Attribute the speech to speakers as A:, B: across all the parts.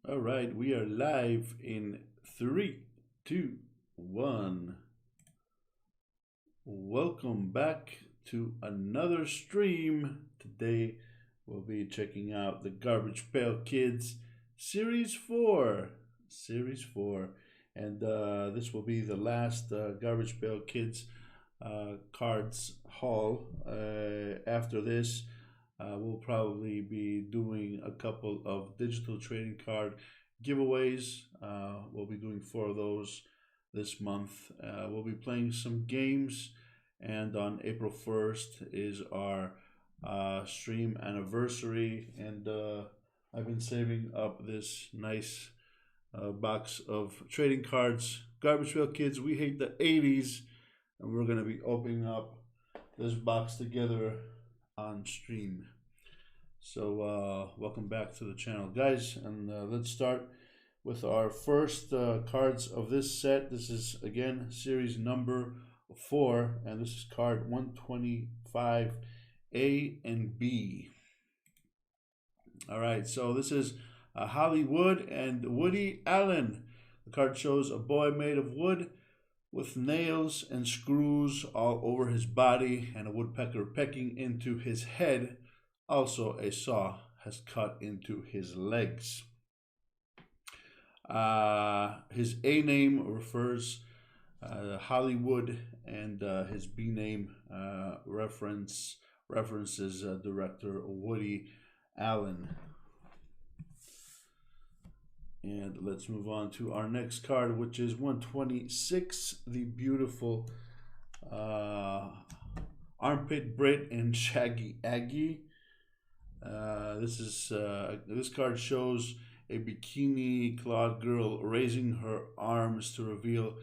A: All right, we are live in three, two, one. Welcome back to another stream. Today we'll be checking out the Garbage Pail Kids Series 4. Series 4. And this will be the last Garbage Pail Kids cards haul. After this, we'll probably be doing a couple of digital trading card giveaways. We'll be doing 4 of those this month. We'll be playing some games, and on April 1st is our stream anniversary. And I've been saving up this nice box of trading cards. Garbage Pail Kids, we hate the 80s, and we're going to be opening up this box together on stream. So welcome back to the channel, guys, and let's start with our first cards of this set. This is again series number 4, and this is card 125 A and B. All right, so this is Hollywood and Woody Allen. The card shows a boy made of wood with nails and screws all over his body and a woodpecker pecking into his head. Also, a saw has cut into his legs. His A name refers Hollywood, and his B name references director Woody Allen. And let's move on to our next card, which is 126, the beautiful Armpit Brit and Shaggy Aggie. This card shows a bikini clad girl raising her arms to reveal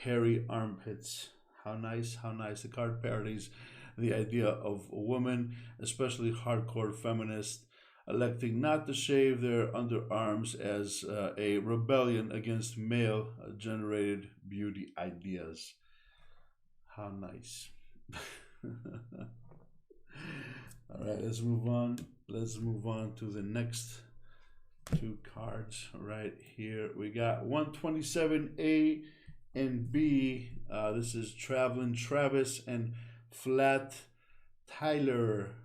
A: hairy armpits. How nice, how nice. The card parodies the idea of a woman, especially hardcore feminists, electing not to shave their underarms as a rebellion against male generated beauty ideas. How nice. All right, let's move on. Let's move on to the next 2 cards right here. We got 127A and B. This is Traveling Travis and Flat Tyler.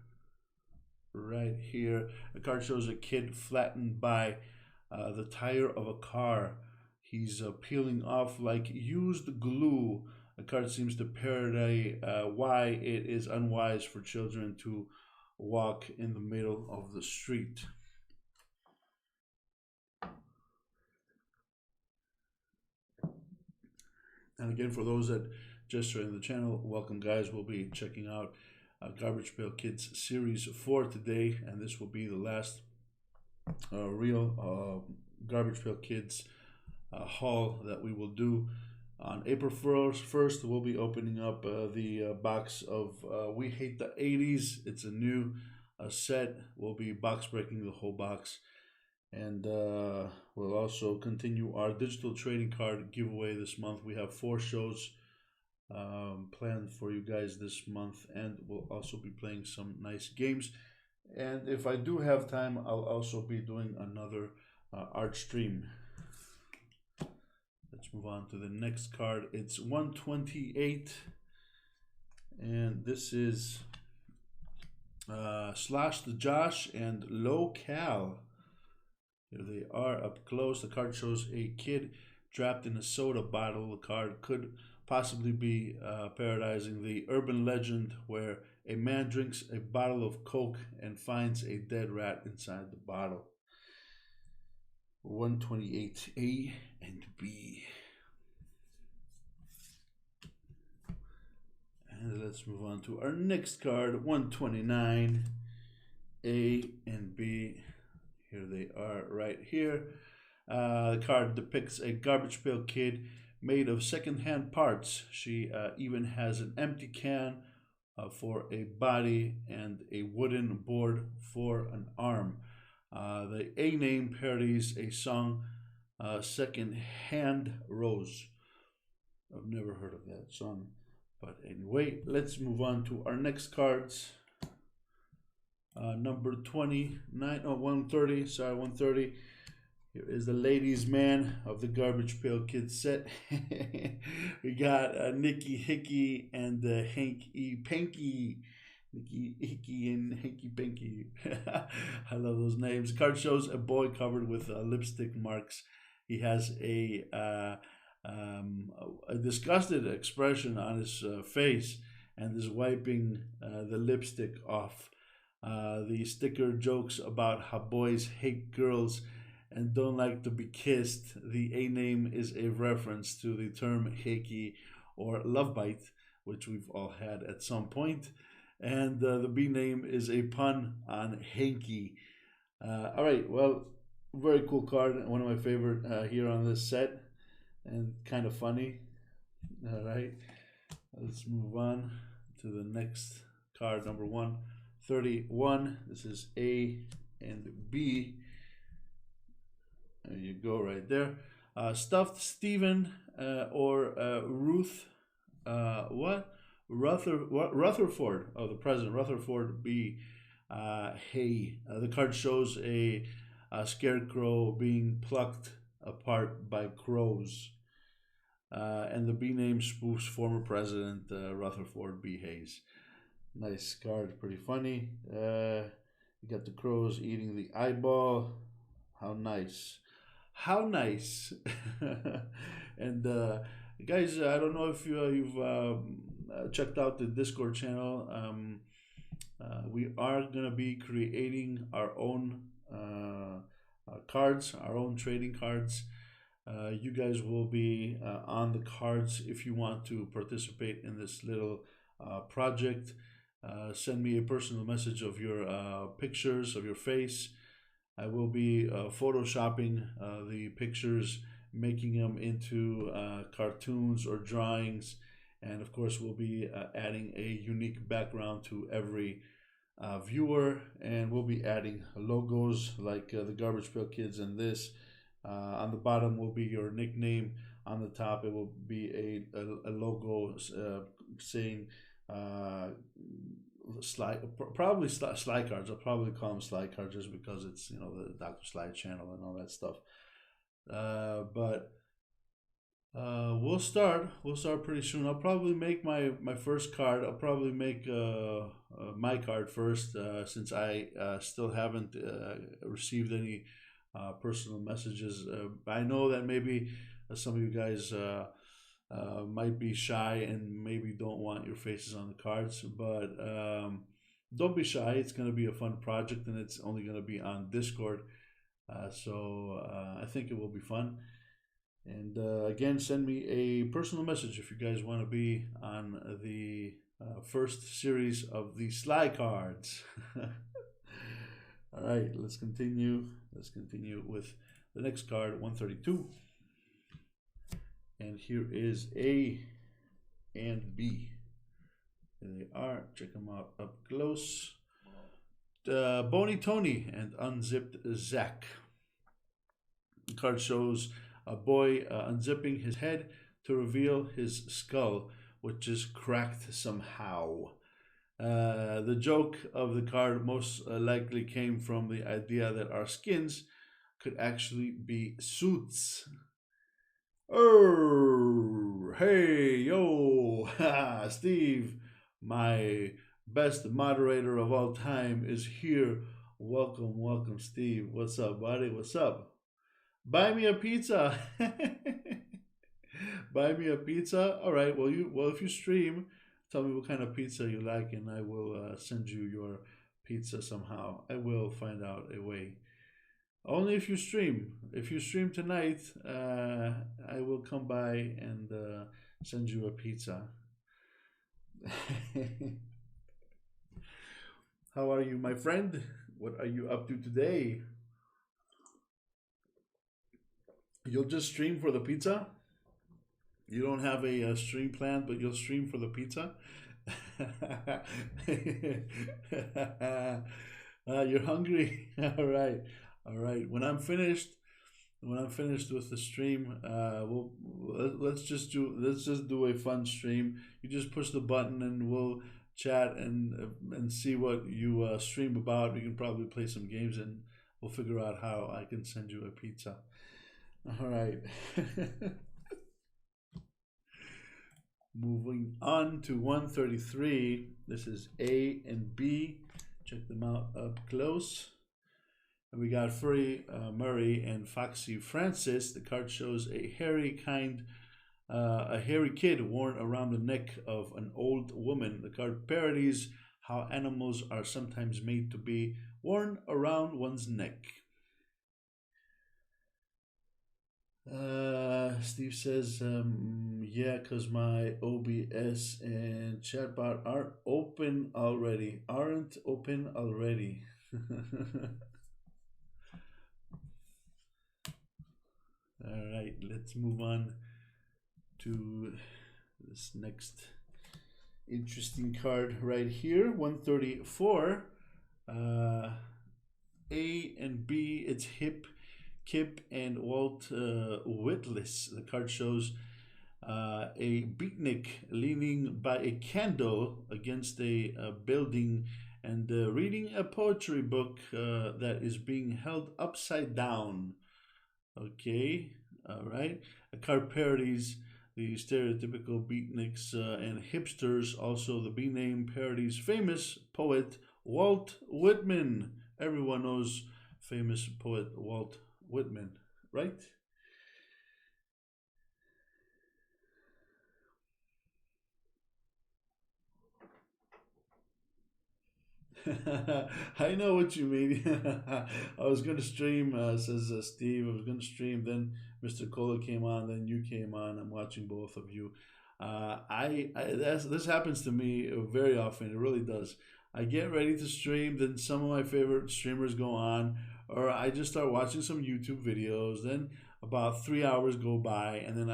A: Right here, the card shows a kid flattened by the tire of a car. He's peeling off like used glue. The card seems to parody why it is unwise for children to walk in the middle of the street. And again, for those that just joined the channel, welcome, guys. We'll be checking out Garbage Pail Kids Series 4 today, and this will be the last real Garbage Pail Kids haul that we will do. On April 1st, we'll be opening up the box of We Hate the 80s. It's a new set. We'll be box breaking the whole box. And we'll also continue our digital trading card giveaway this month. We have 4 shows planned for you guys this month, and we'll also be playing some nice games. And if I do have time, I'll also be doing another art stream. Let's move on to the next card. It's 128, and this is Slash the Josh and Low Cal. Here they are up close. The card shows a kid trapped in a soda bottle. The card could possibly be parodizing the urban legend where a man drinks a bottle of Coke and finds a dead rat inside the bottle. 128A and B. And let's move on to our next card, 129A and B. Here they are right here. The card depicts a garbage pail kid made of secondhand parts. She even has an empty can for a body and a wooden board for an arm. The A name parodies a song, Second Hand Rose. I've never heard of that song. But anyway, let's move on to our next cards. Number 29, 130, sorry, 130. Here is the ladies' man of the Garbage Pail Kids set. We got Nicky Hickey and Hanky Panky. Nicky Hickey and Hanky Panky. I love those names. The card shows a boy covered with lipstick marks. He has a disgusted expression on his face and is wiping the lipstick off. The sticker jokes about how boys hate girls and don't like to be kissed. The A name is a reference to the term hickey or love bite, which we've all had at some point. And the B name is a pun on hanky. All right, well, very cool card. One of my favorite here on this set, and kind of funny. All right, let's move on to the next card, number 131. This is A and B. There you go, right there. Stuffed Stephen or Ruth, Rutherford, oh, the president, Rutherford B. Hay. The card shows a scarecrow being plucked apart by crows. And the B name spoofs former president Rutherford B. Hayes. Nice card, pretty funny. You got the crows eating the eyeball. How nice. How nice. And guys, I don't know if you've checked out the Discord channel. We are going to be creating our own cards, our own trading cards. You guys will be on the cards if you want to participate in this little project. Send me a personal message of your pictures of your face. I will be photoshopping the pictures, making them into cartoons or drawings, and of course we'll be adding a unique background to every viewer, and we'll be adding logos like the Garbage Pail Kids and this. On the bottom will be your nickname. On the top it will be a logo saying probably Sly cards. I'll probably call them Sly cards just because it's, you know, the Dr. Sly channel and all that stuff. But we'll start pretty soon. I'll probably make my first card. I'll probably make my card first, since I still haven't received any personal messages. I know that maybe some of you guys might be shy and maybe don't want your faces on the cards, but don't be shy. It's going to be a fun project, and it's only going to be on Discord, so I think it will be fun. And again, send me a personal message if you guys want to be on the first series of the Sly cards. All right, let's continue. Let's continue with the next card, 132. And here is A and B. There they are. Check them out up close. Bony Tony and Unzipped Zach. The card shows a boy unzipping his head to reveal his skull, which is cracked somehow. The joke of the card most likely came from the idea that our skins could actually be suits. Oh, hey, yo, Steve, my best moderator of all time is here. Welcome, welcome, Steve. What's up, buddy? What's up? Buy me a pizza. Buy me a pizza. All right. Well, if you stream, tell me what kind of pizza you like, and I will send you your pizza somehow. I will find out a way. Only if you stream. If you stream tonight, I will come by and send you a pizza. How are you, my friend? What are you up to today? You'll just stream for the pizza? You don't have a stream plan, but you'll stream for the pizza? You're hungry? All right. All right. When I'm finished with the stream, let's just do a fun stream. You just push the button and we'll chat and see what you stream about. We can probably play some games and we'll figure out how I can send you a pizza. All right. Moving on to 133. This is A and B. Check them out up close. And we got Furry Murray and Foxy Francis. The card shows a hairy kid worn around the neck of an old woman. The card parodies how animals are sometimes made to be worn around one's neck. Steve says, yeah, because my OBS and chatbot aren't open already. All right, let's move on to this next interesting card right here. 134. A and B, it's Kip and Walt Witless. The card shows a beatnik leaning by a candle against a building and reading a poetry book that is being held upside down. Okay, all right. A card parodies the stereotypical beatniks and hipsters. Also, the B name parodies famous poet Walt Whitman. Everyone knows famous poet Walt Whitman, right? I know what you mean. I was going to stream, says Steve. I was going to stream. Then Mr. Cola came on. Then you came on. I'm watching both of you. This happens to me very often. It really does. I get ready to stream. Then some of my favorite streamers go on, or I just start watching some YouTube videos. Then about 3 hours go by, and then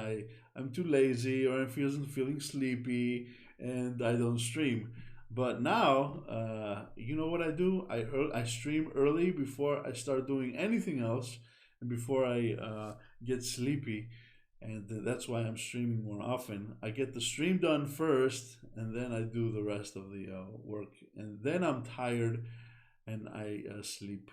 A: I'm too lazy, or I'm feeling sleepy, and I don't stream. But now, you know what I do? I stream early before I start doing anything else, and before I get sleepy, and that's why I'm streaming more often. I get the stream done first, and then I do the rest of the work, and then I'm tired, and I sleep.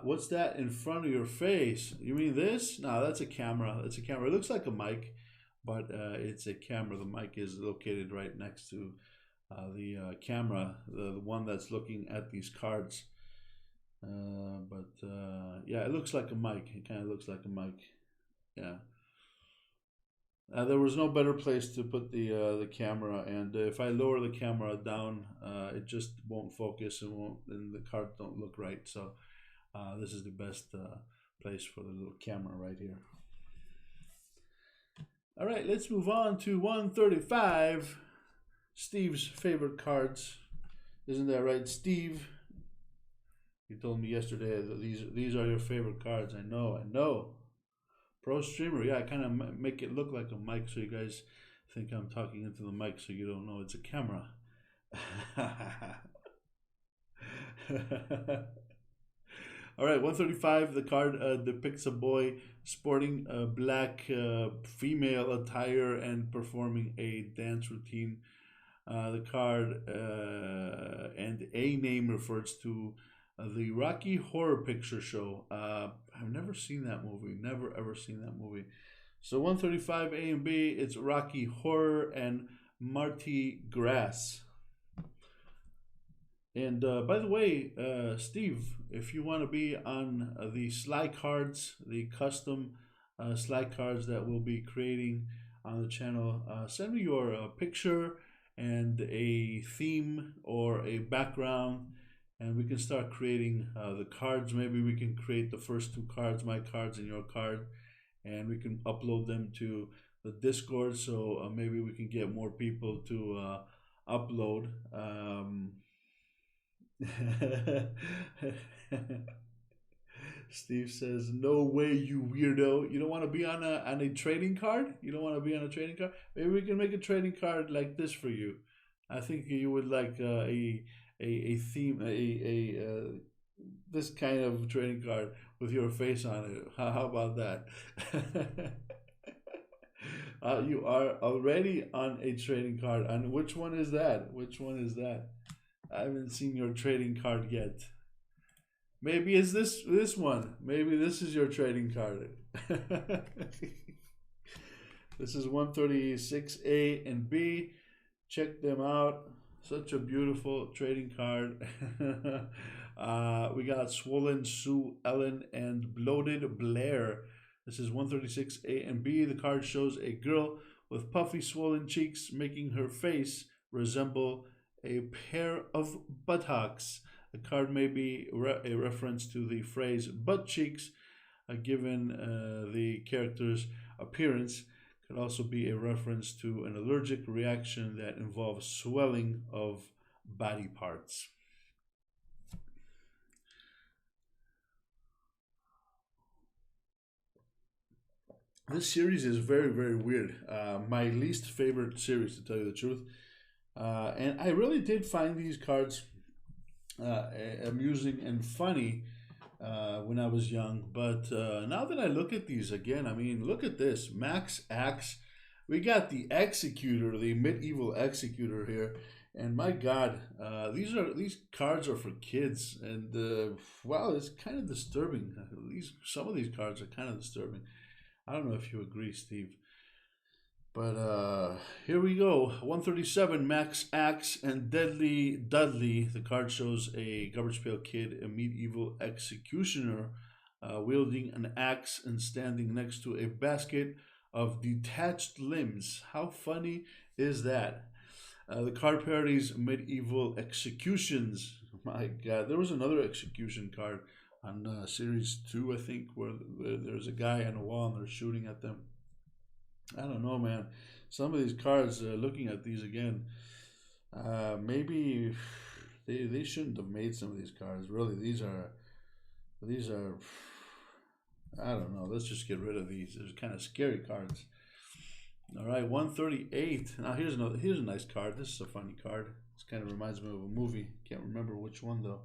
A: What's that in front of your face? You mean this? No, that's a camera. That's a camera. It looks like a mic, but it's a camera. The mic is located right next to the camera, the one that's looking at these cards. Yeah, it looks like a mic. It kind of looks like a mic. Yeah. There was no better place to put the camera, and if I lower the camera down, it just won't focus and the cards don't look right. So this is the best place for the little camera right here. All right, let's move on to 135. Steve's favorite cards. Isn't that right, Steve? You told me yesterday that these are your favorite cards. I know. Pro streamer, yeah, I kind of make it look like a mic so you guys think I'm talking into the mic so you don't know it's a camera. All right, 135. The card depicts a boy sporting a black female attire and performing a dance routine. The card and a name refers to the Rocky Horror Picture Show. I've never seen that movie. Never ever seen that movie. So 135 A and B, it's Rocky Horror and Marty Grass. And by the way, Steve, if you want to be on the Sly cards, the custom Sly cards that we'll be creating on the channel, send me your picture and a theme or a background, and we can start creating the cards. Maybe we can create the first two cards, my cards and your card, and we can upload them to the Discord. So maybe we can get more people to upload. Steve says, "No way, you weirdo! You don't want to be on a trading card? You don't want to be on a trading card? Maybe we can make a trading card like this for you. I think you would like a theme this kind of trading card with your face on it. How about that?" You are already on a trading card. And which one is that? Which one is that? I haven't seen your trading card yet. Maybe it's this one. Maybe this is your trading card. This is 136A and B. Check them out. Such a beautiful trading card. We got Swollen Sue Ellen and Bloated Blair. This is 136A and B. The card shows a girl with puffy swollen cheeks making her face resemble a pair of buttocks. The card may be a reference to the phrase butt cheeks, given the character's appearance. Could also be a reference to an allergic reaction that involves swelling of body parts. This series is very, very weird. My least favorite series, to tell you the truth. And I really did find these cards amusing and funny when I was young. But now that I look at these again, I mean, look at this. Max Axe. We got the Executor, the medieval Executor here. And my God, these cards are for kids. And wow, it's kind of disturbing. Some of these cards are kind of disturbing. I don't know if you agree, Steve. But here we go. 137, Max Axe and Deadly Dudley. The card shows a Garbage Pail Kid, a medieval executioner, wielding an axe and standing next to a basket of detached limbs. How funny is that? The card parodies medieval executions. My God, there was another execution card on Series 2, I think, where there's a guy on a wall and they're shooting at them. I don't know, man. Some of these cards, looking at these again, maybe they shouldn't have made some of these cards. Really, these are I don't know. Let's just get rid of these. They're kind of scary cards. All right, 138. Now here's a nice card. This is a funny card. This kind of reminds me of a movie. Can't remember which one though.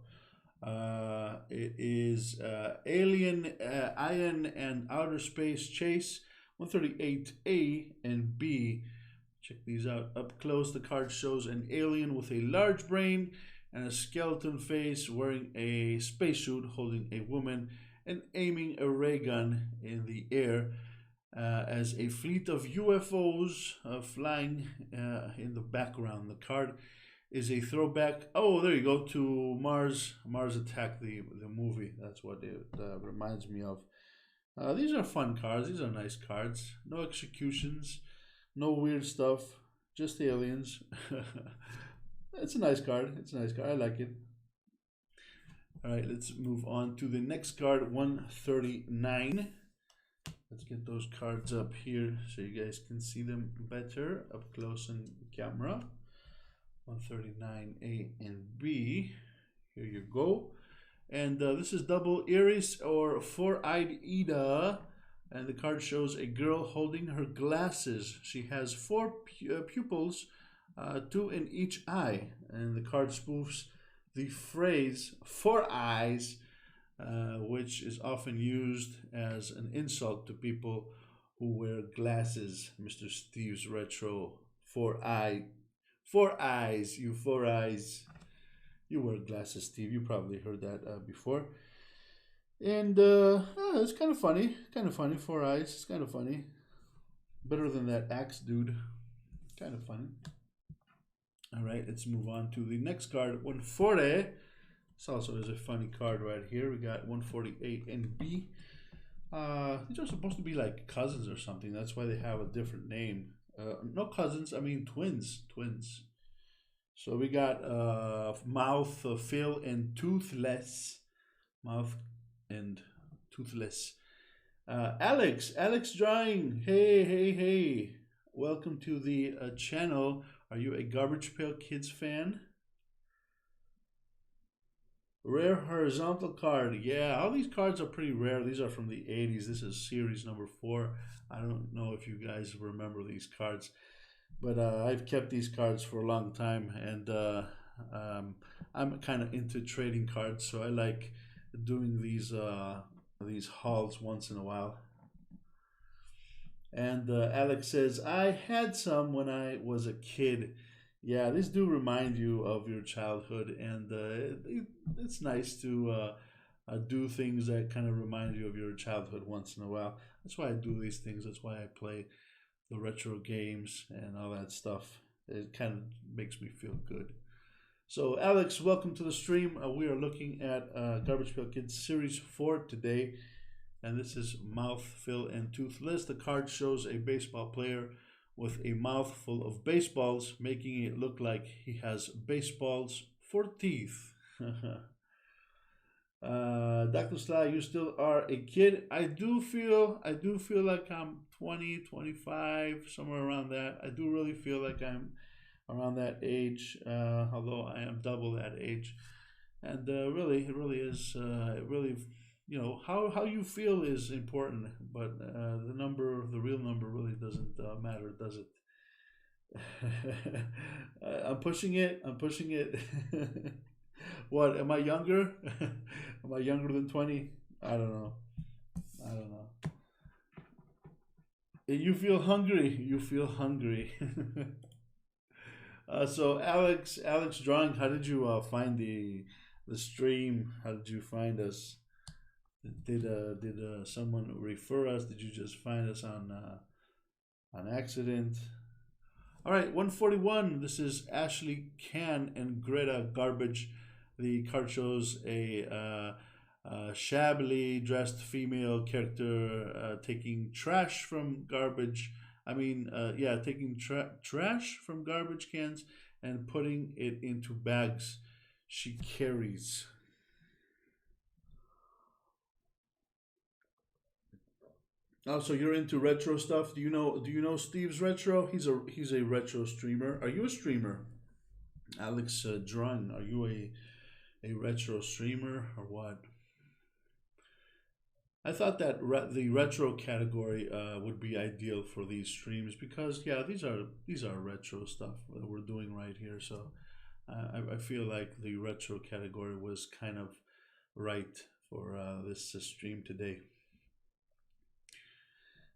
A: It is Alien, Iron, and Outer Space Chase. 138A and B. Check these out. Up close, the card shows an alien with a large brain and a skeleton face wearing a spacesuit, holding a woman and aiming a ray gun in the air as a fleet of UFOs flying in the background. The card is a throwback. Oh, there you go, to Mars Attack, the movie. That's what it reminds me of. These are fun cards. These are nice cards. No executions, no weird stuff, just aliens. It's a nice card. It's a nice card. I like it. All right, let's move on to the next card, 139. Let's get those cards up here so you guys can see them better up close in camera. 139A and B. Here you go. And this is Double Iris or Four-Eyed Ida. And the card shows a girl holding her glasses. She has four pupils, two in each eye. And the card spoofs the phrase four eyes, which is often used as an insult to people who wear glasses. Mr. Steve's Retro, four eyes, you four eyes. You wear glasses, Steve. You probably heard that before. And it's kind of funny. Kind of funny. Four eyes. It's kind of funny. Better than that axe dude. Kind of funny. All right, let's move on to the next card, 140. This also is a funny card right here. We got 148 and B. These are supposed to be like cousins or something. That's why they have a different name. No cousins, I mean twins. Twins. So we got Mouth, Phil, and Toothless. Mouth and Toothless. Alex Drawing. Hey. Welcome to the channel. Are you a Garbage Pail Kids fan? Rare horizontal card. Yeah, all these cards are pretty rare. These are from the 80s. This is series number 4. I don't know if you guys remember these cards. But I've kept these cards for a long time, and I'm kind of into trading cards, so I like doing these hauls once in a while. And Alex says, I had some when I was a kid. Yeah, these do remind you of your childhood, and it's nice to do things that kind of remind you of your childhood once in a while. That's why I do these things. That's why I play the retro games and all that stuff. It kind of makes me feel good. So, Alex, welcome to the stream. We are looking at Garbage Pail Kids Series 4 today, and this is Mouth, Fill, and Toothless. The card shows a baseball player with a mouth full of baseballs, making it look like he has baseballs for teeth. Dr. Sly, you still are a kid. I do feel like I'm 20, 25, somewhere around that. I do really feel like I'm around that age, although I am double that age. And really, it really is, it really, how you feel is important, but the real number really doesn't matter, does it? I'm pushing it. I'm pushing it. What, am I younger? Am I younger than 20? I don't know. I don't know. You feel hungry. You feel hungry. So Alex drawing. How did you find the stream? How did you find us? Did someone refer us? Did you just find us on accident? All right, 141. This is Ashley Can and Greta Garbage. The card shows a shabbily dressed female character taking trash from garbage. Yeah, taking trash from garbage cans and putting it into bags she carries. Oh, so you're into retro stuff? Do you know Steve's retro? He's a retro streamer. Are you a streamer? Alex Drawing, are you a retro streamer or what? I thought that the retro category would be ideal for these streams because yeah, these are retro stuff that we're doing right here. So I feel like the retro category was kind of right for this stream today.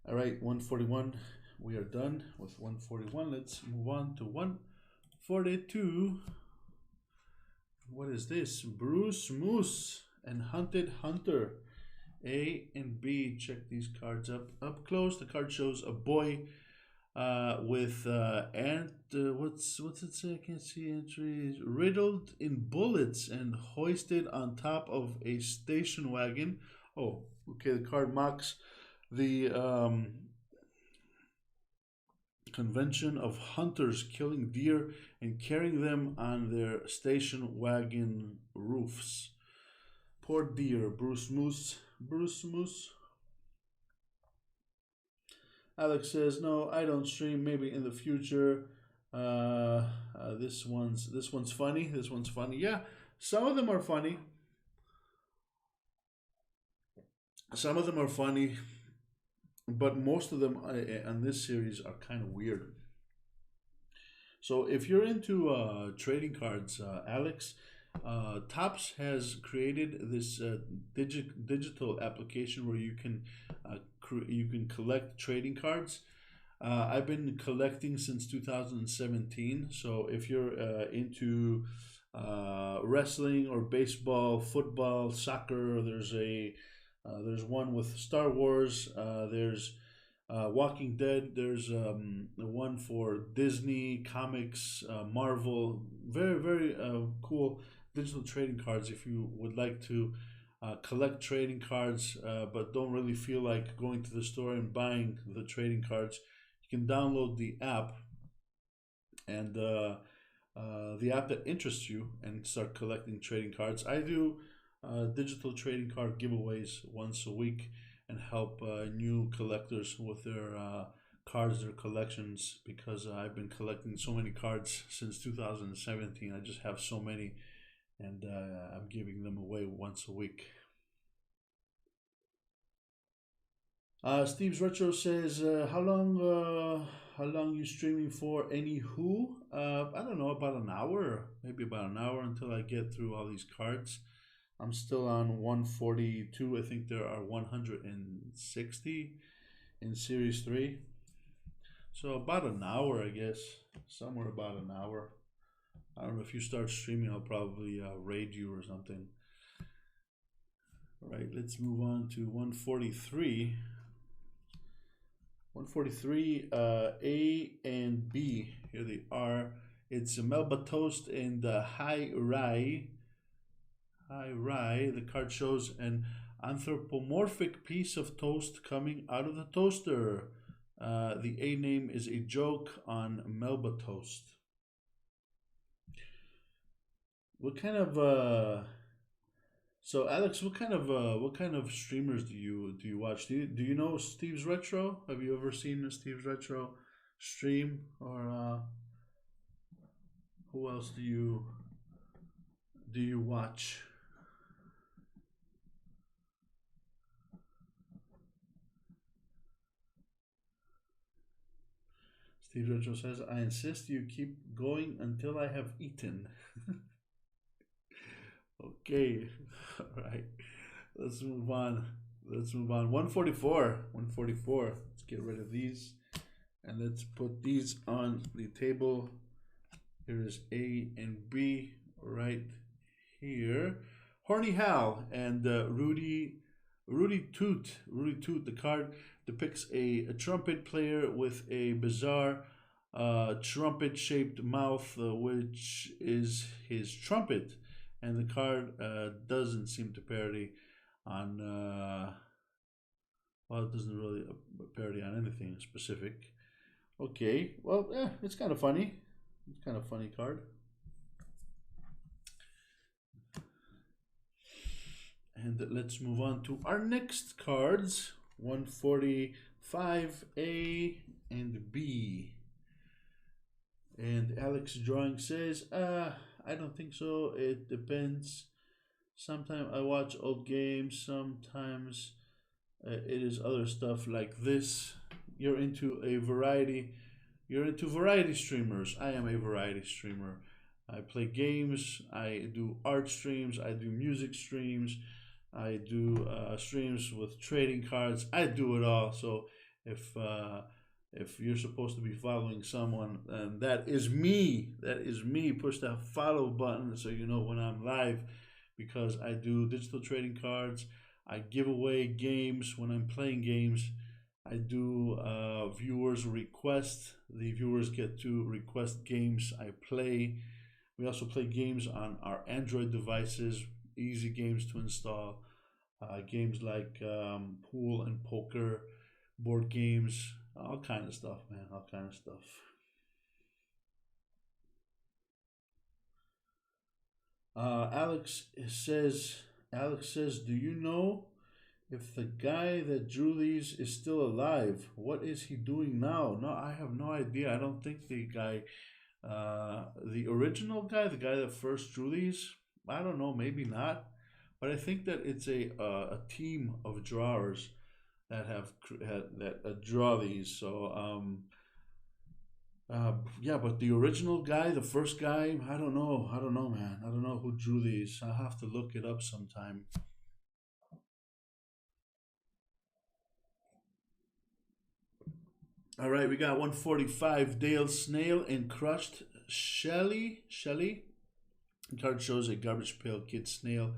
A: All right, 141. We are done with 141. Let's move on to 142. What is this? Bruce Moose and Hunted Hunter. A and B. Check these cards up close. The card shows a boy with and what's it say? I can't see entries. Riddled in bullets and hoisted on top of a station wagon. Oh, okay. The card mocks the convention of hunters killing deer and carrying them on their station wagon roofs. Poor deer, Bruce Moose. Bruce Moose. Alex says, "No, I don't stream. Maybe in the future." This one's funny. This one's funny. Yeah, some of them are funny. Some of them are funny, but most of them on this series are kind of weird. So if you're into trading cards, Alex, Tops has created this digital application where you can collect trading cards. I've been collecting since 2017. So if you're into wrestling or baseball, football, soccer, there's one with Star Wars. There's Walking Dead. There's one for Disney comics, Marvel. Very very cool digital trading cards. If you would like to collect trading cards, but don't really feel like going to the store and buying the trading cards, you can download and the app that interests you and start collecting trading cards. I do digital trading card giveaways once a week and help new collectors with their cards, their collections, because I've been collecting so many cards since 2017. I just have so many, and I'm giving them away once a week. Steve's Retro says, how long you streaming for? Any who? I don't know, about an hour, maybe about an hour until I get through all these cards. I'm still on 142. I think there are 160 in series 3. So about an hour, I guess, somewhere about an hour. I don't know, if you start streaming, I'll probably raid you or something. All right, let's move on to 143. 143, A and B. Here they are. It's a Melba Toast and High Rye. High Rye. The card shows an anthropomorphic piece of toast coming out of the toaster. The A name is a joke on Melba Toast. What kind of so Alex, what kind of streamers do you watch? Do you know Steve's Retro? Have you ever seen a Steve's Retro stream, or who else do you watch? Steve Retro says, "I insist you keep going until I have eaten." Okay, all right. Let's move on. Let's move on. 144. 144. Let's get rid of these. And let's put these on the table. Here is A and B right here. Horny Hal and Rudy Toot. Rudy Toot. The card depicts a trumpet player with a bizarre trumpet shaped mouth, which is his trumpet. And the card doesn't seem to parody on, well, it doesn't really parody on anything specific. Okay, well, yeah, it's kind of funny. It's kind of funny card. And let's move on to our next cards. 145, A and B. And Alex Drawing says, I don't think so. It depends. Sometimes I watch old games. Sometimes it is other stuff like this. You're into variety streamers. I am a variety streamer. I play games. I do art streams. I do music streams. I do streams with trading cards. I do it all. So if you're supposed to be following someone, and that is me, push that follow button so you know when I'm live, because I do digital trading cards. I give away games when I'm playing games. I do viewers request. The viewers get to request games I play. We also play games on our Android devices, easy games to install. Games like pool and poker, board games, all kind of stuff, man, all kind of stuff. Alex says, do you know if the guy that drew these is still alive? What is he doing now? No, I have no idea. I don't think the guy, the original guy, the guy that first drew these, I don't know, maybe not. But I think that it's a team of drawers that draw these. So yeah, but the original guy, the first guy, I don't know. I don't know, man. I don't know who drew these. I'll have to look it up sometime. All right, we got 145, Dale Snail and Crushed Shelly. The card shows a Garbage Pail Kid snail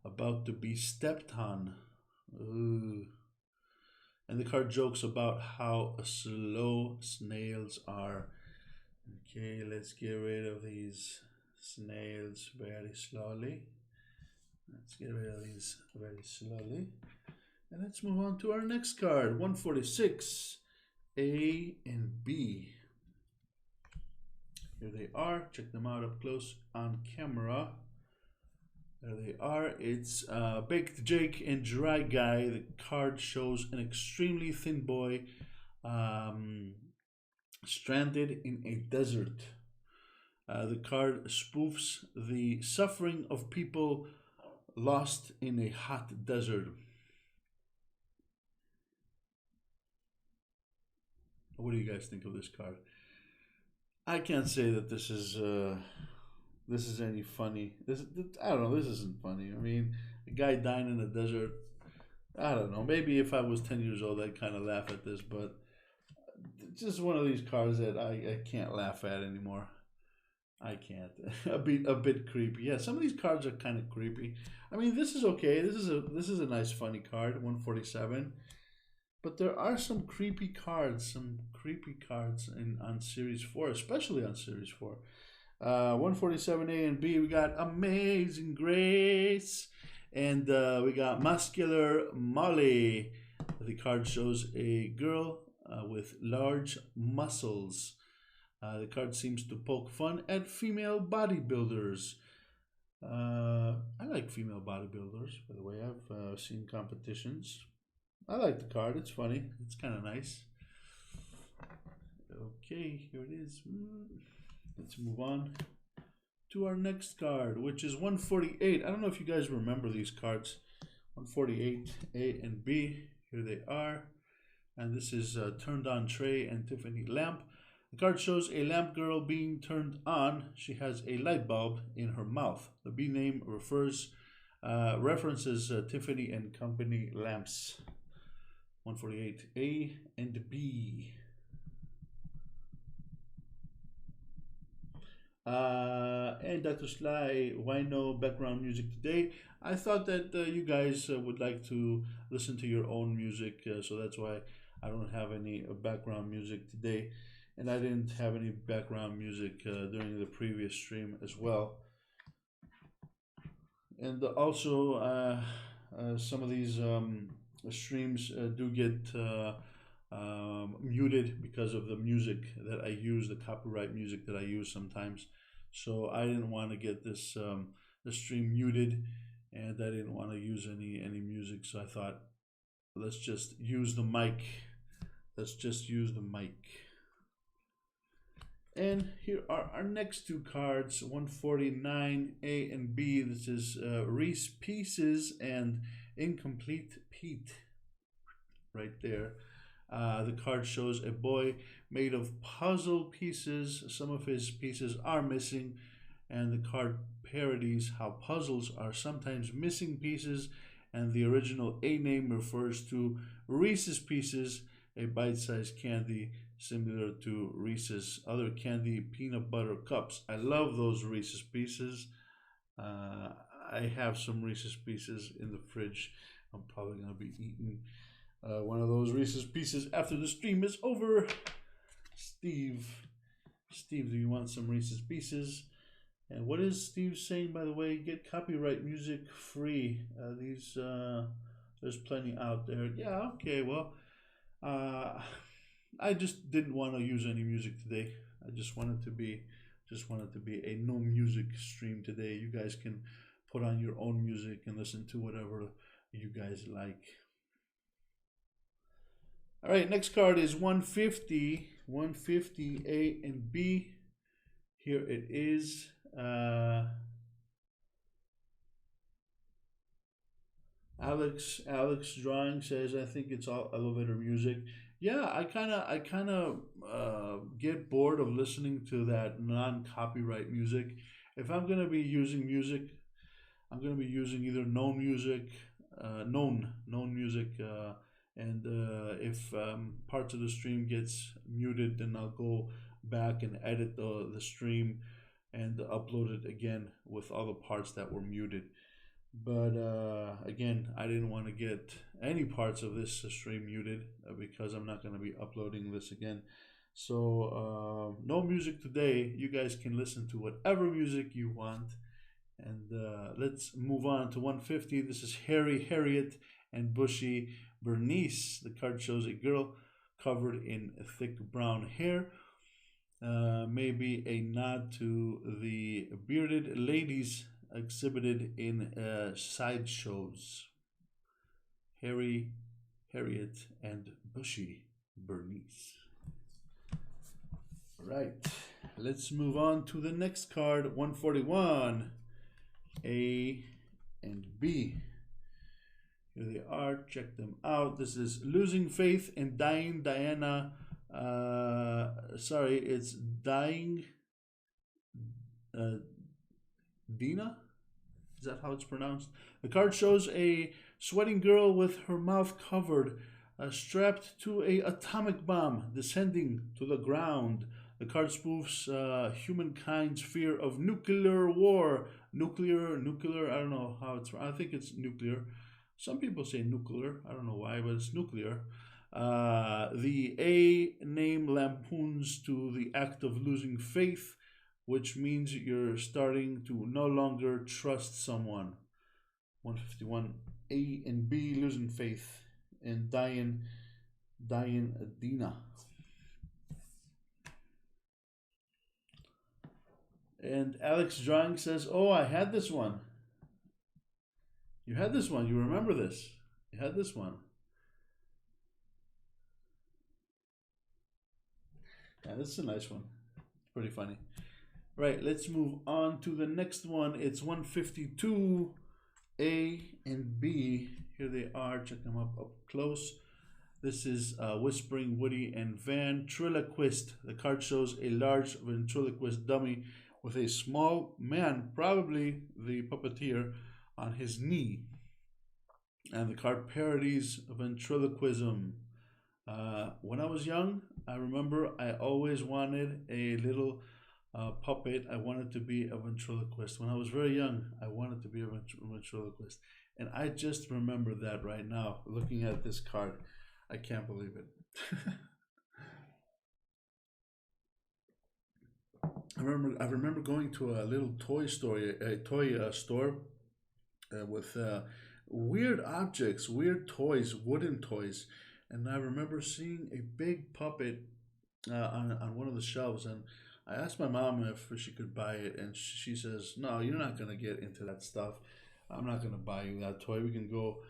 A: about to be stepped on. Ooh. And the card jokes about how slow snails are. Okay, let's get rid of these snails very slowly. Let's get rid of these very slowly. And let's move on to our next card, 146, A and B. Here they are. Check them out up close on camera. There they are. It's Baked Jake and Dry Guy. The card shows an extremely thin boy stranded in a desert. The card spoofs the suffering of people lost in a hot desert. What do you guys think of this card? I can't say that this is any funny. I don't know. This isn't funny. I mean, a guy dying in the desert. I don't know. Maybe if I was 10 years old, I'd kind of laugh at this, but it's just one of these cards that I can't laugh at anymore. I can't. A bit creepy. Yeah, some of these cards are kind of creepy. I mean, this is okay. This is a nice funny card, 147. But there are some creepy cards in on Series 4, especially on Series 4. 147A and B, we got Amazing Grace, and we got Muscular Molly. The card shows a girl with large muscles. The card seems to poke fun at female bodybuilders. I like female bodybuilders, by the way. I've seen competitions. I like the card. It's funny. It's kind of nice. Okay, here it is. Let's move on to our next card, which is 148. I don't know if you guys remember these cards. 148, A and B. Here they are. And this is Turned On Tray and Tiffany Lamp. The card shows a lamp girl being turned on. She has a light bulb in her mouth. The B name references Tiffany and Company lamps. 148, A and B. And Drsly, why no background music today? I thought that you guys would like to listen to your own music, so that's why I don't have any background music today. And I didn't have any background music during the previous stream as well. And also, some of these streams do get muted because of the music that I use, the copyright music that I use sometimes. So I didn't want to get this the stream muted, and I didn't want to use any music. So I thought, let's just use the mic. Let's just use the mic. And here are our next two cards, 149, A and B. This is Reese Pieces and Incomplete Pete. Right there. The card shows a boy made of puzzle pieces. Some of his pieces are missing, and the card parodies how puzzles are sometimes missing pieces, and the original A name refers to Reese's Pieces, a bite-sized candy similar to Reese's other candy peanut butter cups. I love those Reese's Pieces. I have some Reese's Pieces in the fridge. I'm probably going to be eating one of those Reese's Pieces after the stream is over. Steve, do you want some Reese's Pieces? And what is Steve saying, by the way? Get copyright music free. There's plenty out there. Yeah, okay, well, I just didn't want to use any music today. I just wanted to be a no music stream today. You guys can put on your own music and listen to whatever you guys like. All right, next card is 150, A and B. Here it is. Alex drawing says, I think it's all elevator music. Yeah, I kind of get bored of listening to that non-copyright music. If I'm gonna be using music, I'm gonna be using either known music, known music, and if parts of the stream gets muted, then I'll go back and edit the stream and upload it again with all the parts that were muted. But again, I didn't want to get any parts of this stream muted because I'm not going to be uploading this again. So no music today. You guys can listen to whatever music you want. And let's move on to 150. This is Harry, Harriet, and Bushy Bernice. The card shows a girl covered in thick brown hair. Maybe a nod to the bearded ladies exhibited in sideshows. Harry, Harriet, and Bushy Bernice. Right, let's move on to the next card, 141, A and B. Here they are, check them out. This is Losing Faith in Dying Diana. Sorry, it's Dying Dina? Is that how it's pronounced? The card shows a Sweating girl with her mouth covered, strapped to a atomic bomb descending to the ground. The card spoofs humankind's fear of nuclear war. Nuclear. I don't know how it's. I think it's nuclear. Some people say nuclear. I don't know why, but it's nuclear. The A name lampoons to the act of losing faith, which means you're starting to no longer trust someone. 151 A and B losing faith, and dying Adina. And Alex Drawing says, "Oh, I had this one. You had this one. You remember this? You had this one." Yeah, this is a nice one. It's pretty funny. Right, let's move on to the next one. It's 152 A and B. Here they are. Check them up close. This is Whispering Woody and Ventriloquist. The card shows a large ventriloquist dummy with a small man, probably the puppeteer, on his knee. And the card parodies ventriloquism. When I was young, I remember I always wanted a little puppet. I wanted to be a ventriloquist. When I was very young, I wanted to be a ventriloquist. And I just remember that right now, looking at this card. I can't believe it. I remember going to a little toy store, store with weird objects, weird toys, wooden toys, and I remember seeing a big puppet on one of the shelves, and I asked my mom if she could buy it, and she says, "No, you're not gonna get into that stuff. I'm not gonna buy you that toy. We can go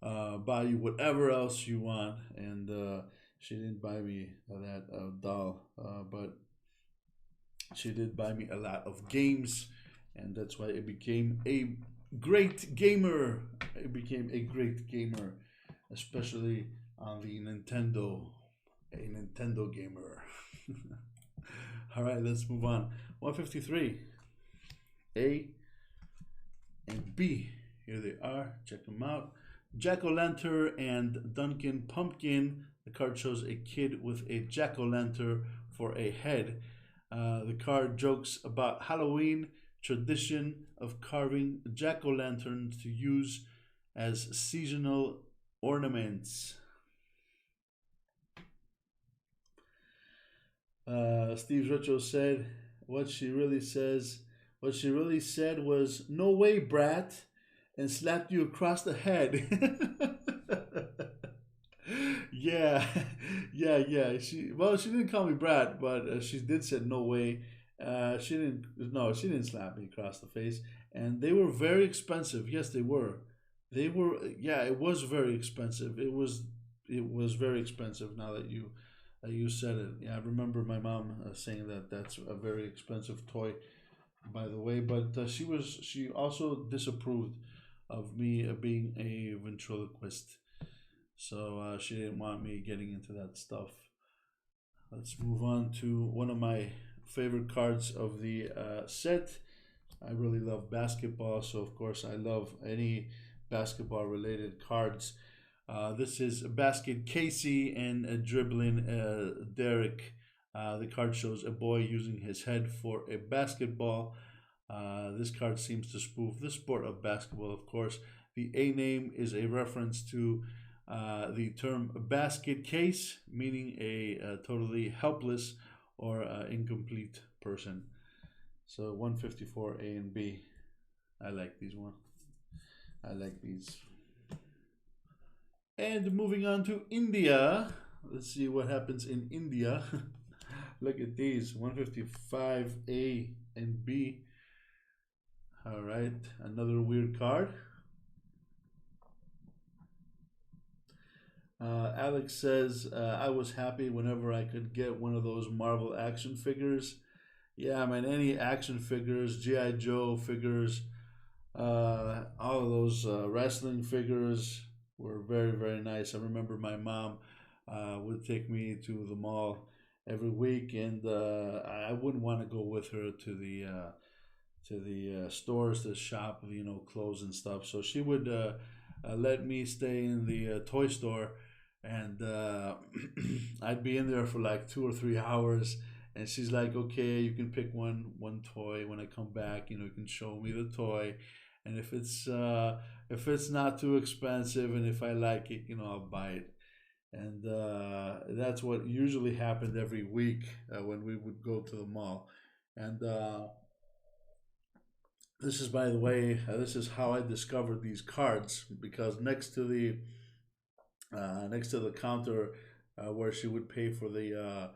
A: buy you whatever else you want." And she didn't buy me that doll, but she did buy me a lot of games, and that's why it became a great gamer. It became a great gamer, especially on the Nintendo. A Nintendo gamer. All right, let's move on. 153. A and B. Here they are. Check them out. Jack-o'-lantern and Duncan Pumpkin. The card shows a kid with a jack-o'-lantern for a head. The card jokes about Halloween tradition of carving jack-o'-lanterns to use as seasonal ornaments. Steve Richo said, what she really said was, "No way, brat," and slapped you across the head. Yeah, yeah. She didn't call me brat, but she did say no way. She didn't. No, she didn't slap me across the face. And they were very expensive. Yes, they were. They were. Yeah, it was very expensive. It was. It was very expensive. Now that you said it, yeah, I remember my mom saying that that's a very expensive toy, by the way. But she also disapproved of me being a ventriloquist. So she didn't want me getting into that stuff. Let's move on to one of my favorite cards of the set. I really love basketball, so of course I love any basketball related cards. This is Basket Casey and dribbling Derek. The card shows a boy using his head for a basketball. This card seems to spoof the sport of basketball, of course. The A name is a reference to the term basket case, meaning a totally helpless or incomplete person. So 154 A and B. I like these one. I like these. And moving on to India. Let's see what happens in India. Look at these 155 A and B. All right, another weird card. Alex says, I was happy whenever I could get one of those Marvel action figures. Yeah, I mean, any action figures, G.I. Joe figures, all of those wrestling figures were very, very nice. I remember my mom would take me to the mall every week, and I wouldn't want to go with her to the stores to shop, clothes and stuff. So she would let me stay in the toy store, and I'd be in there for like 2 or 3 hours. And she's like, "Okay, you can pick one toy when I come back. You can show me the toy, and if it's not too expensive, and if I like it, I'll buy it." And that's what usually happened every week when we would go to the mall. And this is, by the way, this is how I discovered these cards, because next to the counter where she would pay for the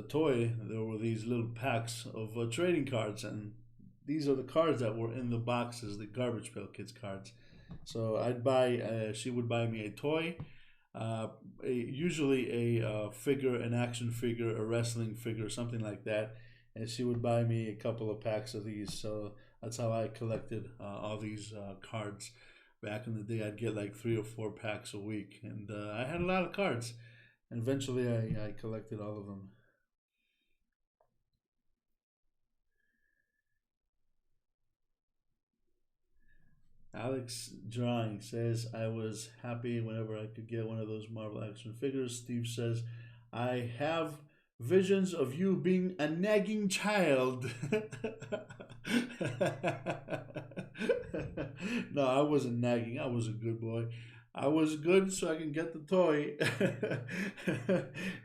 A: toy, there were these little packs of trading cards, and these are the cards that were in the boxes, the Garbage Pail Kids cards. So she would buy me a toy, usually a figure, an action figure, a wrestling figure, something like that, and she would buy me a couple of packs of these. So that's how I collected all these cards. Back in the day, I'd get like 3 or 4 packs a week, and I had a lot of cards. And eventually, I collected all of them. Alex Drawing says, I was happy whenever I could get one of those Marvel action figures. Steve says, I have visions of you being a nagging child. No, I wasn't nagging. I was a good boy. I was good so I can get the toy.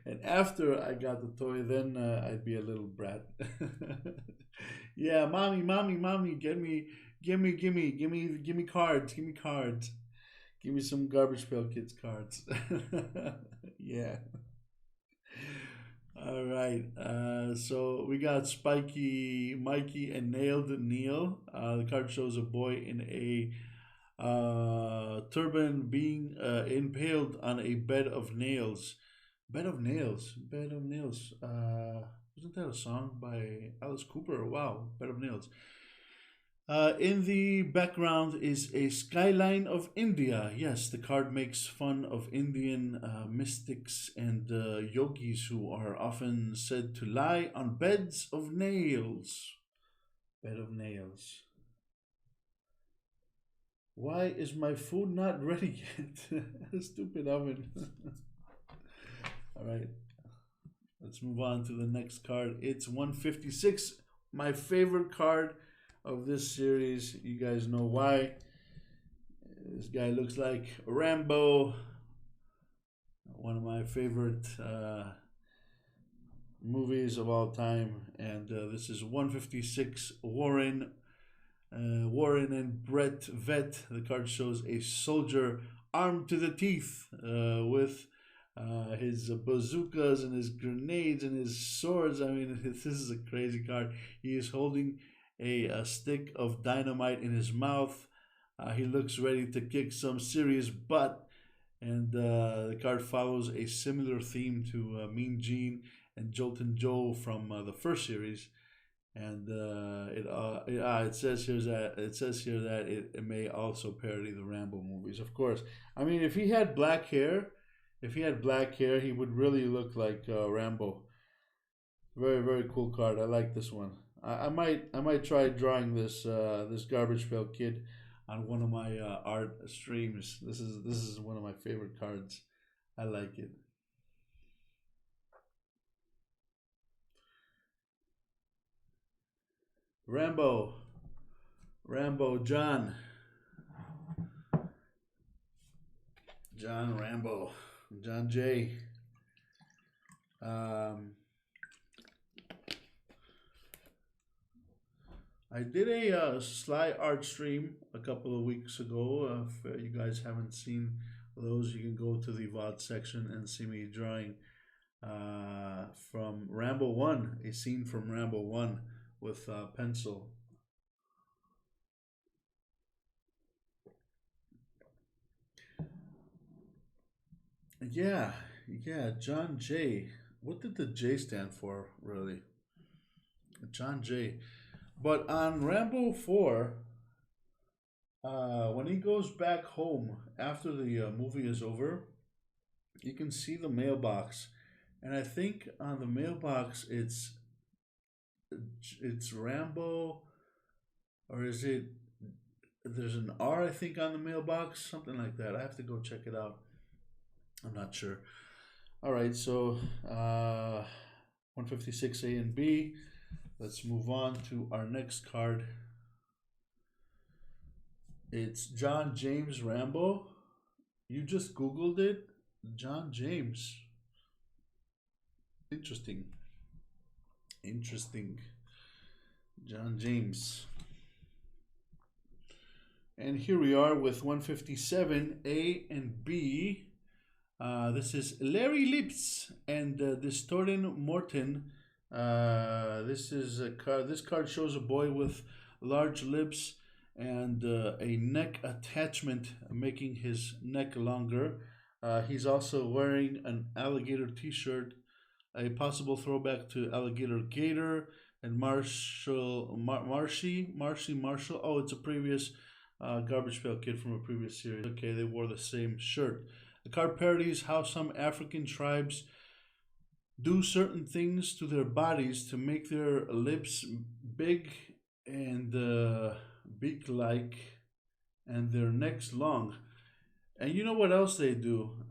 A: And after I got the toy, then I'd be a little brat. Yeah, mommy, mommy, mommy, give me cards, give me cards, give me some Garbage Pail Kids cards. Yeah. All right. So we got Spiky, Mikey, and Nailed Neil. The card shows a boy in a turban being impaled on a bed of nails. Bed of Nails. Bed of Nails. Wasn't that a song by Alice Cooper? Wow. Bed of Nails. In the background is a skyline of India. Yes, the card makes fun of Indian mystics and yogis who are often said to lie on beds of nails. Bed of nails. Why is my food not ready yet? Stupid oven. All right, let's move on to the next card. It's 156, my favorite card of this series. You guys know why. This guy looks like Rambo, one of my favorite movies of all time. And this is 156 Warren. Warren and Brett Vet. The card shows a soldier armed to the teeth with his bazookas and his grenades and his swords. I mean, this is a crazy card. He is holding a stick of dynamite in his mouth. He looks ready to kick some serious butt. And the card follows a similar theme to Mean Gene and Joltin' Joe from the first series. And it says here that it may also parody the Rambo movies. Of course, I mean, if he had black hair, he would really look like Rambo. Very, very cool card. I like this one. I might try drawing this Garbage Pail Kid on one of my art streams. This is one of my favorite cards. I like it. Rambo, John, Rambo, John J. Um, I did a Sly art stream a couple of weeks ago. If you guys haven't seen those, you can go to the VOD section and see me drawing from Rambo 1, a scene from Rambo 1 with pencil. Yeah, John J. What did the J stand for, really? John J. But on Rambo 4, when he goes back home after the movie is over, you can see the mailbox. And I think on the mailbox it's Rambo, or is it There's an R, I think, on the mailbox, something like that. I have to go check it out. I'm not sure. All right, so 156 A and B. Let's move on to our next card. It's John James Rambo. You just Googled it? John James. Interesting. Interesting. John James. And here we are with 157 A and B. This is Larry Lips and Distortin Morton. This is a card. This card shows a boy with large lips and a neck attachment, making his neck longer. He's also wearing an alligator T-shirt, a possible throwback to Alligator Gator and Marshy Marshall. Oh, it's a previous Garbage Pail Kid from a previous series. Okay, they wore the same shirt. The card parodies how some African tribes do certain things to their bodies to make their lips big and beak-like and their necks long. And you know what else they do?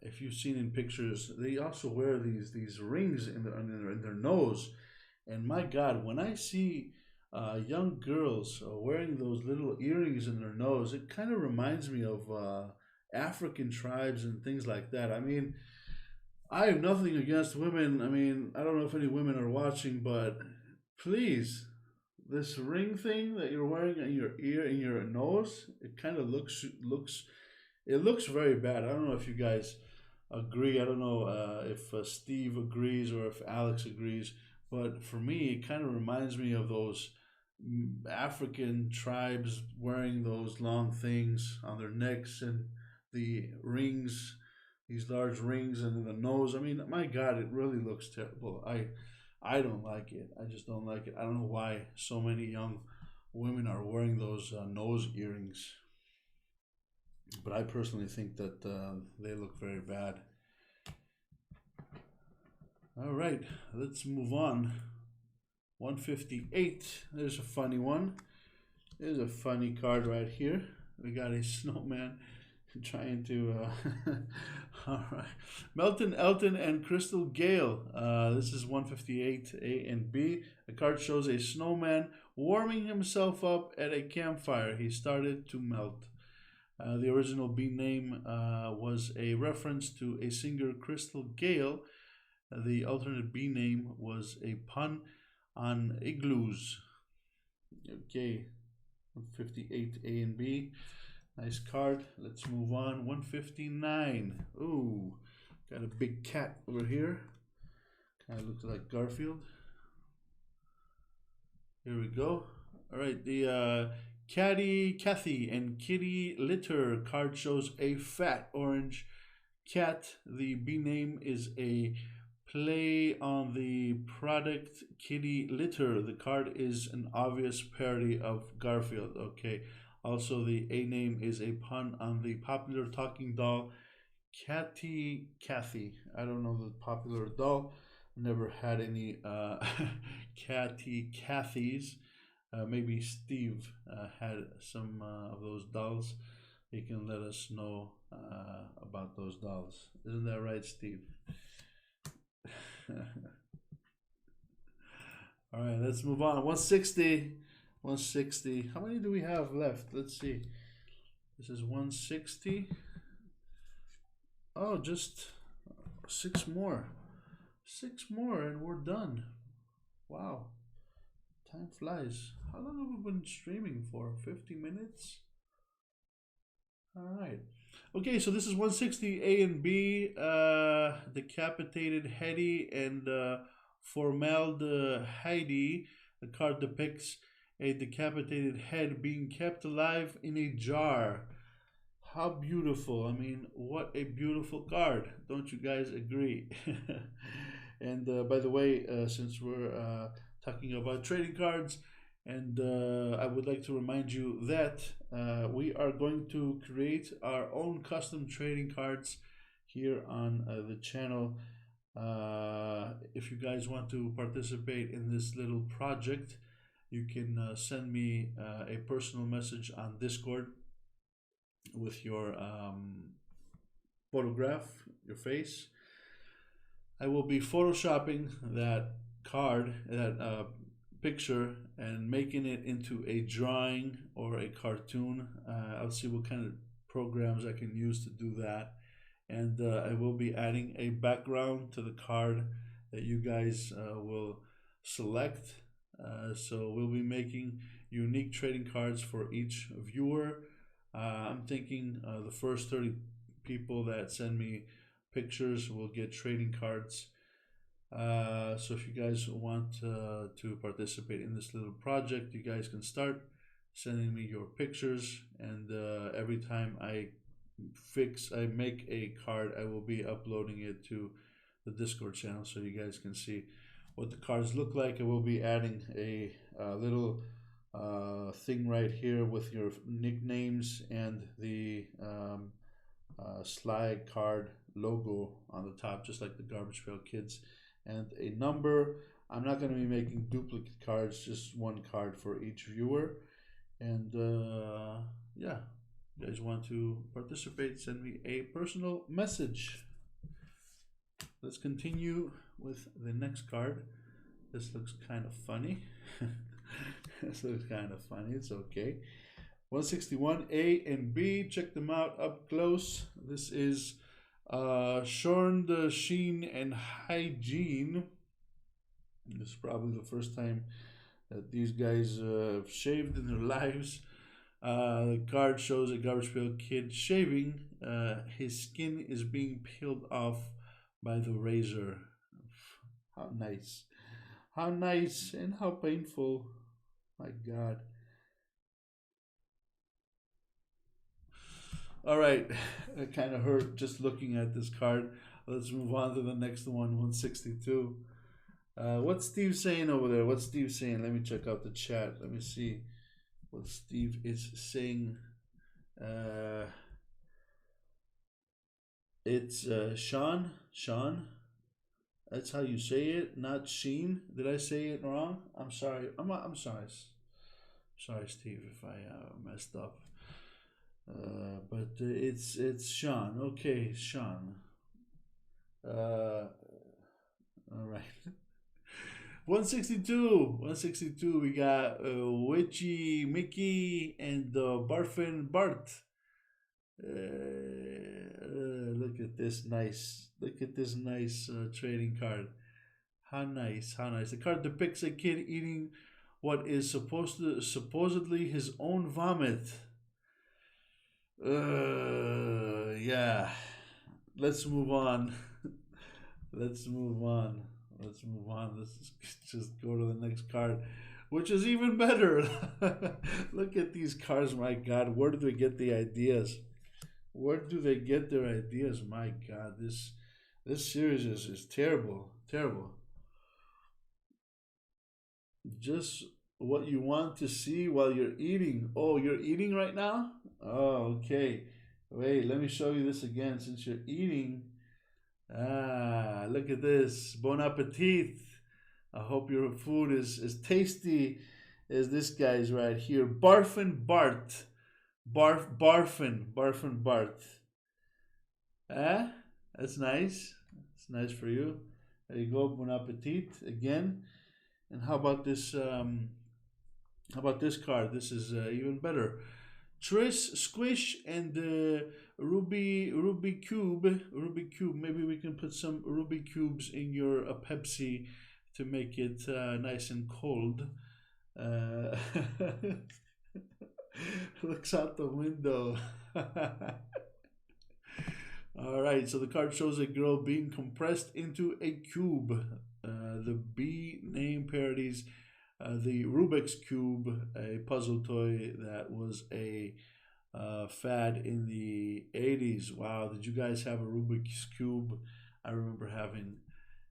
A: If you've seen in pictures, they also wear these rings in their nose. And my God, when I see young girls wearing those little earrings in their nose, it kind of reminds me of African tribes and things like that. I mean, I have nothing against women. I mean, I don't know if any women are watching, but please, this ring thing that you're wearing in your ear, in your nose, it kind of looks very bad. I don't know if you guys agree. I don't know if Steve agrees or if Alex agrees, but for me, it kind of reminds me of those African tribes wearing those long things on their necks and the rings, these large rings in the nose. I mean, my God, it really looks terrible. I don't like it. I just don't like it. I don't know why so many young women are wearing those nose earrings, but I personally think that they look very bad. All right, let's move on. 158. There's a funny one. There's a funny card right here. We got a snowman trying to all right, Melton Elton and Crystal Gale. This is 158 A and B. The card shows a snowman warming himself up at a campfire. He started to melt. The original B name was a reference to a singer, Crystal Gale. The alternate B name was a pun on igloos. Okay, 158 A and B. Nice card. Let's move on. 159. Ooh, got a big cat over here. Kind of looks like Garfield. Here we go. All right, the Kathy and Kitty Litter card shows a fat orange cat. The B name is a play on the product Kitty Litter. The card is an obvious parody of Garfield. Okay. Also, the A name is a pun on the popular talking doll Cathy Cathy. I don't know the popular doll. Never had any Cathy Cathys. Maybe Steve had some of those dolls. He can let us know about those dolls. Isn't that right, Steve? All right, let's move on. 160. 160. How many do we have left? Let's see. This is 160. Oh, just 6 more. 6 more and we're done. Wow. Time flies. How long have we been streaming for? 50 minutes? All right. Okay, so this is 160 A and B. Decapitated Hetty and Formaldehyde. The card depicts a decapitated head being kept alive in a jar. How beautiful. I mean, what a beautiful card. Don't you guys agree? And by the way, since we're talking about trading cards, and I would like to remind you that we are going to create our own custom trading cards here on the channel. If you guys want to participate in this little project, you can send me a personal message on Discord with your photograph, your face. I will be photoshopping that card, that picture, and making it into a drawing or a cartoon. I'll see what kind of programs I can use to do that. And I will be adding a background to the card that you guys will select. So we'll be making unique trading cards for each viewer. I'm thinking the first 30 people that send me pictures will get trading cards. So if you guys want to participate in this little project, you guys can start sending me your pictures, and every time I make a card, I will be uploading it to the Discord channel so you guys can see what the cards look like. I will be adding a little thing right here with your nicknames and the Sly card logo on the top, just like the Garbage Pail Kids, and a number. I'm not going to be making duplicate cards, just one card for each viewer. And yeah, if you guys want to participate, send me a personal message. Let's continue with the next card. This looks kind of funny. This looks kind of funny. It's okay. 161 A and B. Check them out up close. This is Shorn the Sheen and Hygiene. This is probably the first time that these guys have shaved in their lives. The card shows a Garbage Pail Kid shaving. His skin is being peeled off by the razor. How nice. How nice and how painful. My God. All right, it kind of hurt just looking at this card. Let's move on to the next one, 162. What's Steve saying over there? What's Steve saying? Let me check out the chat. Let me see what Steve is saying. It's Sean. Sean. That's how you say it, not Sheen. Did I say it wrong? I'm sorry. I'm sorry. Sorry, Steve, if I messed up. But it's Sean. Okay, Sean. All right. 162. We got Witchy Mickey and Barfin Bart. Look at this nice. Look at this nice trading card. How nice. How nice. The card depicts a kid eating what is supposedly his own vomit. Yeah. Let's move on. Let's move on. Let's just go to the next card, which is even better. Look at these cards, my God. Where do they get the ideas? Where do they get their ideas? My God, this series is terrible. Terrible. Just what you want to see while you're eating. Oh, you're eating right now? Oh, okay. Wait, let me show you this again since you're eating. Ah, look at this. Bon appetit. I hope your food is tasty as this guy's right here. Barfin Bart. Barfin Bart. Ah, that's nice. It's nice for you. There you go. Bon appetit again. And how about this? How about this card? This is even better. Tris Squish and Ruby Cube. Maybe we can put some Ruby cubes in your Pepsi to make it nice and cold. Looks out the window. All right, so the card shows a girl being compressed into a cube. The B name parodies the Rubik's Cube, a puzzle toy that was a fad in the 80s. Wow, did you guys have a Rubik's Cube? I remember having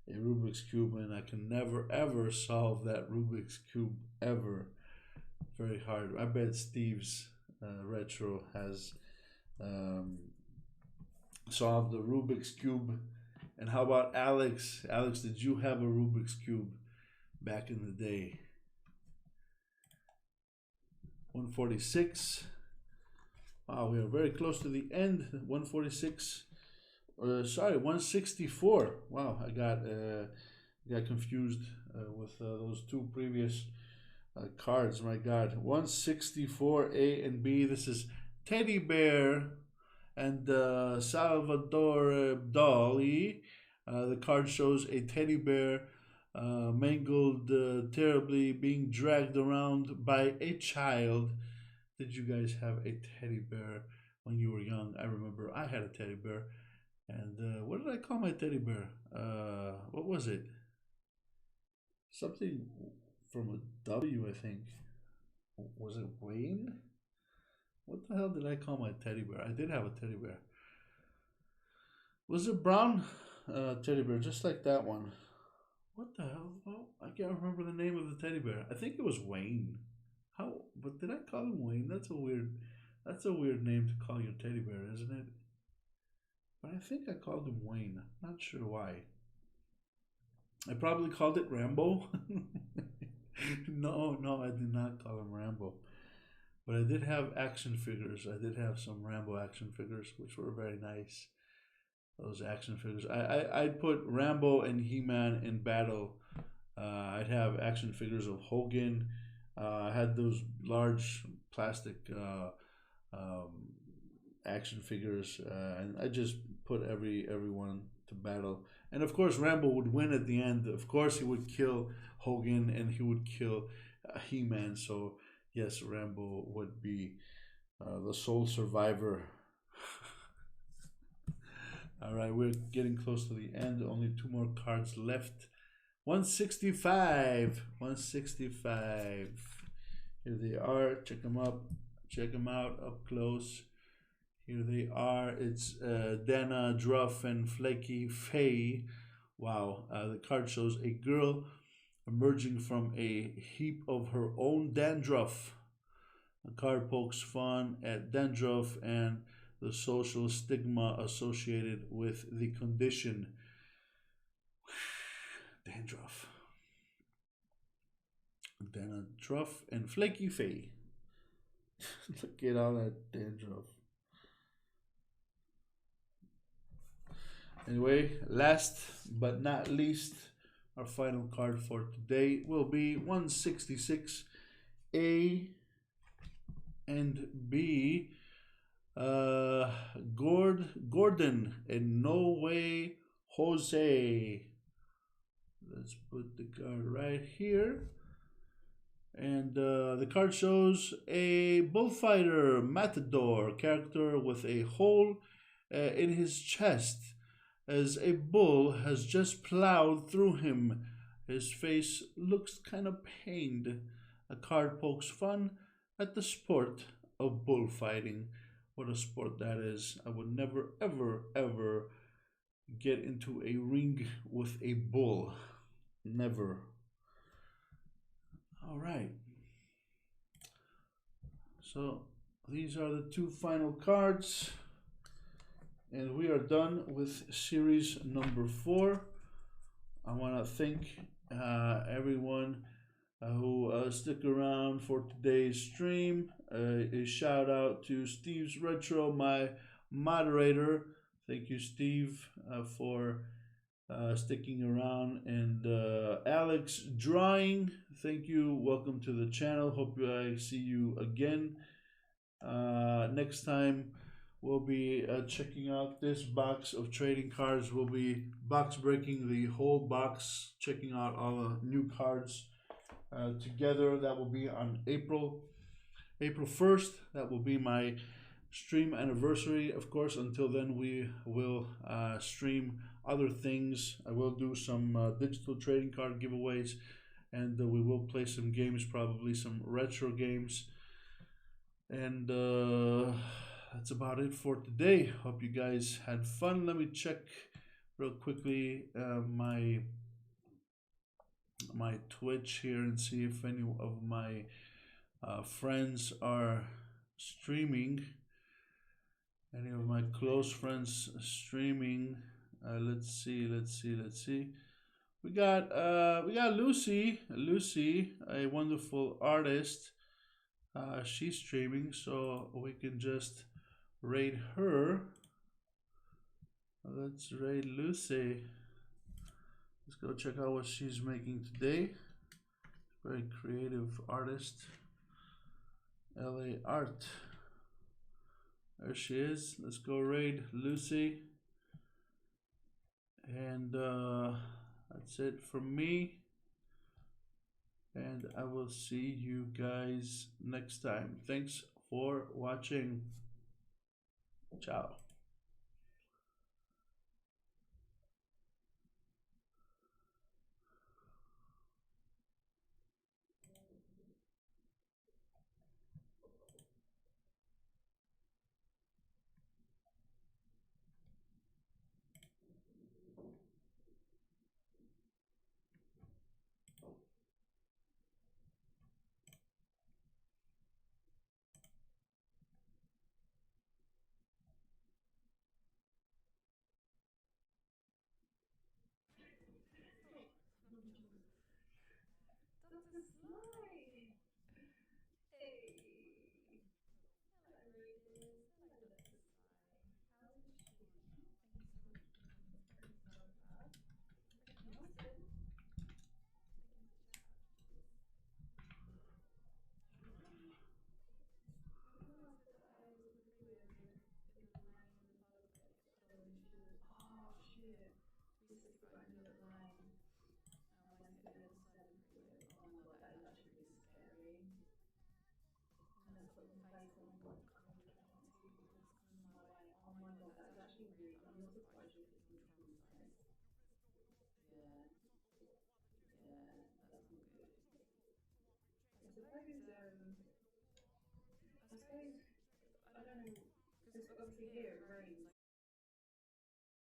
A: a Rubik's Cube, and I can never ever solve that Rubik's Cube ever. Very hard. I bet Steve's retro has solved the Rubik's Cube. And how about Alex? Alex, did you have a Rubik's Cube back in the day? 146. Wow, we are very close to the end. 146. Sorry, 164. Wow, I got confused with those two previous cards. My God, 164 A and B. This is Teddy Bear and Salvador Dali. The card shows a teddy bear mangled terribly, being dragged around by a child. Did you guys have a teddy bear when you were young? I remember I had a teddy bear. And what did I call my teddy bear? What was it? Something from a W, I think. Was it Wayne? What the hell did I call my teddy bear? I did have a teddy bear. Was it brown teddy bear, just like that one? What the hell? Well, I can't remember the name of the teddy bear. I think it was Wayne. How? But did I call him Wayne? That's a weird name to call your teddy bear, isn't it? But I think I called him Wayne. Not sure why. I probably called it Rambo. No, I did not call him Rambo. But I did have action figures. I did have some Rambo action figures, which were very nice. Those action figures. I'd put Rambo and He-Man in battle. I'd have action figures of Hogan. I had those large plastic action figures, and I just put everyone to battle. And of course, Rambo would win at the end. Of course, he would kill Hogan and he would kill He-Man. So yes, Rambo would be the sole survivor. All right, we're getting close to the end. Only two more cards left. 165. 165. Here they are. Check them up. Check them out up close. Here they are. It's Dana, Druff, and Flaky Faye. Wow. The card shows a girl emerging from a heap of her own dandruff. The card pokes fun at dandruff and the social stigma associated with the condition. Dandruff. Dana, Druff, and Flaky Faye. Look at all that dandruff. Anyway, last but not least, our final card for today will be 166 A and B. Gordon and No Way Jose. Let's put the card right here. And the card shows a bullfighter matador character with a hole in his chest as a bull has just plowed through him. His face looks kind of pained. A card pokes fun at the sport of bullfighting. What a sport that is. I would never, ever, ever get into a ring with a bull. Never. All right. So these are the two final cards. And we are done with series number 4. I want to thank everyone who stick around for today's stream. A shout out to Steve's Retro, my moderator. Thank you, Steve, for sticking around. And Alex Drawing, thank you. Welcome to the channel. Hope I see you again. Next time, we'll be checking out this box of trading cards. We'll be box breaking the whole box, checking out all the new cards together. That will be on April 1st. That will be my stream anniversary. Of course, until then, we will stream other things. I will do some digital trading card giveaways, and we will play some games, probably some retro games. And that's about it for today. Hope you guys had fun. Let me check real quickly my Twitch here and see if any of my friends are streaming. Any of my close friends streaming. Let's see. We got Lucy, a wonderful artist. She's streaming, so we can just raid her. Let's raid Lucy. Let's go check out what she's making today. Very creative artist. LA Art. There she is. Let's go raid Lucy. And that's it from me. And I will see you guys next time. Thanks for watching. Ciao.
B: Drsly! Hey! Hello, readers. Hello, Drsly. How is she? Thank you so much for joining us. Very proud of her. Looking awesome. Begin to chat. Oh, I was on the freeway in the lane in the park, but it got put on in shoes. Oh, shit. 365 minute line. Waiting at the other side of the freeway. Oh my god, that is actually really scary. And that's put in place. Oh my god, I can't wait to try not to see people just coming my way. Oh my god, that is actually really. I'm not surprised you're feeling traumatized. Yeah, yeah, that's not good. I suppose, I suppose, I don't know, because obviously here it rains